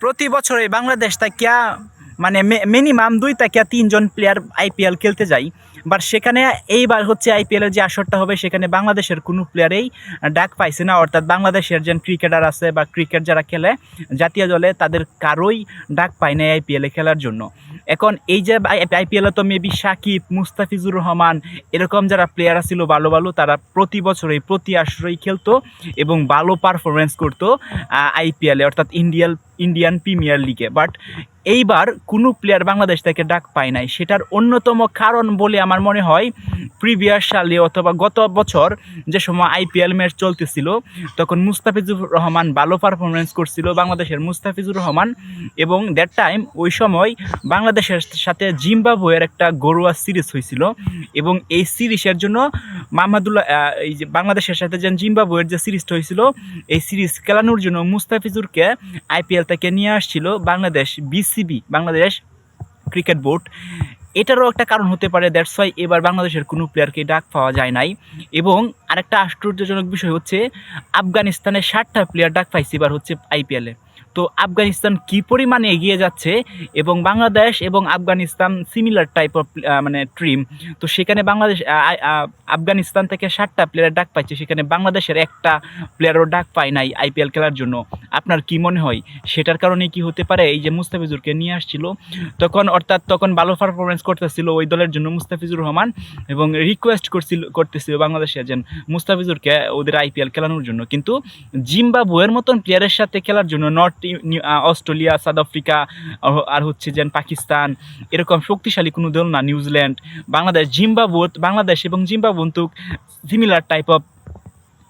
প্রতি বছরে বাংলাদেশ থেকে মানে মিনিমাম 2 থেকে 3 জন প্লেয়ার আইপিএল খেলতে যায়, বাট সেখানে এইবার হচ্ছে আইপিএলের যে আসরটা হবে সেখানে বাংলাদেশের কোনো প্লেয়ারেই ডাক পাইছে না। অর্থাৎ বাংলাদেশের যে ক্রিকেটার আছে বা ক্রিকেট যারা খেলে জাতীয় দলে তাদের কারোই ডাক পায় না আইপিএলে খেলার জন্য। এখন এই যে আইপিএলে তো মেবি সাকিব, মুস্তাফিজুর রহমান এরকম যারা প্লেয়ার ছিল ভালো ভালো, তারা প্রতি বছরই প্রতি আসরেই খেলতো এবং ভালো পারফরমেন্স করতো আইপিএলে, অর্থাৎ ইন্ডিয়ান প্রিমিয়ার লিগে। বাট এইবার কোনো প্লেয়ার বাংলাদেশ থেকে ডাক পায় নাই। সেটার অন্যতম কারণ বলে আমার মনে হয় প্রিভিয়াস সালে অথবা গত বছর যে সময় আইপিএল ম্যাচ চলতেছিল তখন মুস্তাফিজুর রহমান ভালো পারফরমেন্স করছিল, বাংলাদেশের মুস্তাফিজুর রহমান, এবং দ্যাট টাইম ওই সময় বাংলাদেশের সাথে জিম্বাবুয়ের একটা ঘরোয়া সিরিজ হয়েছিল এবং এই সিরিজের জন্য মাহমুদুল্লাহ এই যে বাংলাদেশের সাথে যে জিম্বাবুয়ের যে সিরিজটা হয়েছিল এই সিরিজ খেলানোর জন্য মুস্তাফিজুরকে আইপিএল থেকে নিয়ে আসছিল Bangladesh BCB, Bangladesh cricket board. এটারও একটা কারণ হতে পারে, দ্যাটস ওয়াই এবার বাংলাদেশের কোনো প্লেয়ারকে ডাক পাওয়া যায় নাই। এবং আরেকটা আশ্চর্যজনক বিষয় হচ্ছে আফগানিস্তানের 7টা প্লেয়ার ডাক পাইছে এবার হচ্ছে আইপিএলে। তো আফগানিস্তান কী পরিমাণে এগিয়ে যাচ্ছে, এবং বাংলাদেশ এবং আফগানিস্তান সিমিলার টাইপ অফ মানে ট্রিম। তো সেখানে বাংলাদেশ আফগানিস্তান থেকে 7টা প্লেয়ার ডাক পাইছে, সেখানে বাংলাদেশের একটা প্লেয়ারও ডাক পায় নাই আইপিএল খেলার জন্য। আপনার কি মনে হয় সেটার কারণে কি হতে পারে? এই যে মুস্তাফিজুরকে নিয়ে আসছিল তখন ভালো পারফরমেন্স করতেছিল ওই দলের জন্য মুস্তাফিজুর রহমান, এবং রিকোয়েস্ট করতেছিল বাংলাদেশে যে মুস্তাফিজুরকে ওদের আইপিএল খেলানোর জন্য। কিন্তু জিম্বাবুয়ের মতন প্লেয়ারের সাথে খেলার জন্য অস্ট্রেলিয়া, সাউথ আফ্রিকা আর হচ্ছে যে পাকিস্তান এরকম শক্তিশালী কোনো দল না, নিউজিল্যান্ড, বাংলাদেশ এবং জিম্বাবুয়ে তো সিমিলার টাইপ অফ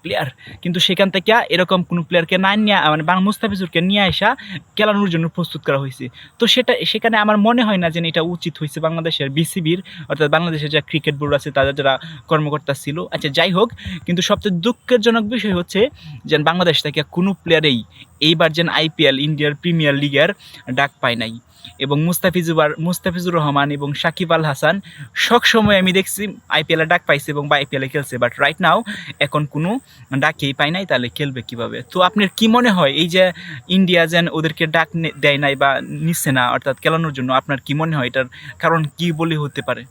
প্লেয়ার, কিন্তু সেখান থেকে এরকম কোনো প্লেয়ারকে না নিয়ে মানে মুস্তাফিজুরকে নিয়ে আসা খেলানোর জন্য প্রস্তুত করা হয়েছে। তো সেখানে আমার মনে হয় না যে এটা উচিত হয়েছে বাংলাদেশের বিসিবির, অর্থাৎ বাংলাদেশের যা ক্রিকেট বোর্ড আছে তাদের যারা কর্মকর্তা ছিল। আচ্ছা যাই হোক, কিন্তু সবচেয়ে দুঃখজনক বিষয় হচ্ছে যে বাংলাদেশ থেকে কোনো প্লেয়ারেই এইবার যেন আইপিএল ইন্ডিয়ার প্রিমিয়ার লিগের ডাক পায় নাই। এবং মুস্তাফিজুর রহমান এবং সাকিব আল হাসান সবসময় আমি দেখছি আইপিএলে ডাক পাইছে এবং বা আইপিএলে খেলছে, বাট রাইট নাও এখন কোনো ডাকেই পায় নাই, তাহলে খেলবে কীভাবে? তো আপনার কি মনে হয় এই যে ইন্ডিয়া যেন ওদেরকে ডাক দেয় নাই বা নিচ্ছে না অর্থাৎ খেলানোর জন্য, আপনার কি মনে হয় এটার কারণ কি বলে হতে পারে?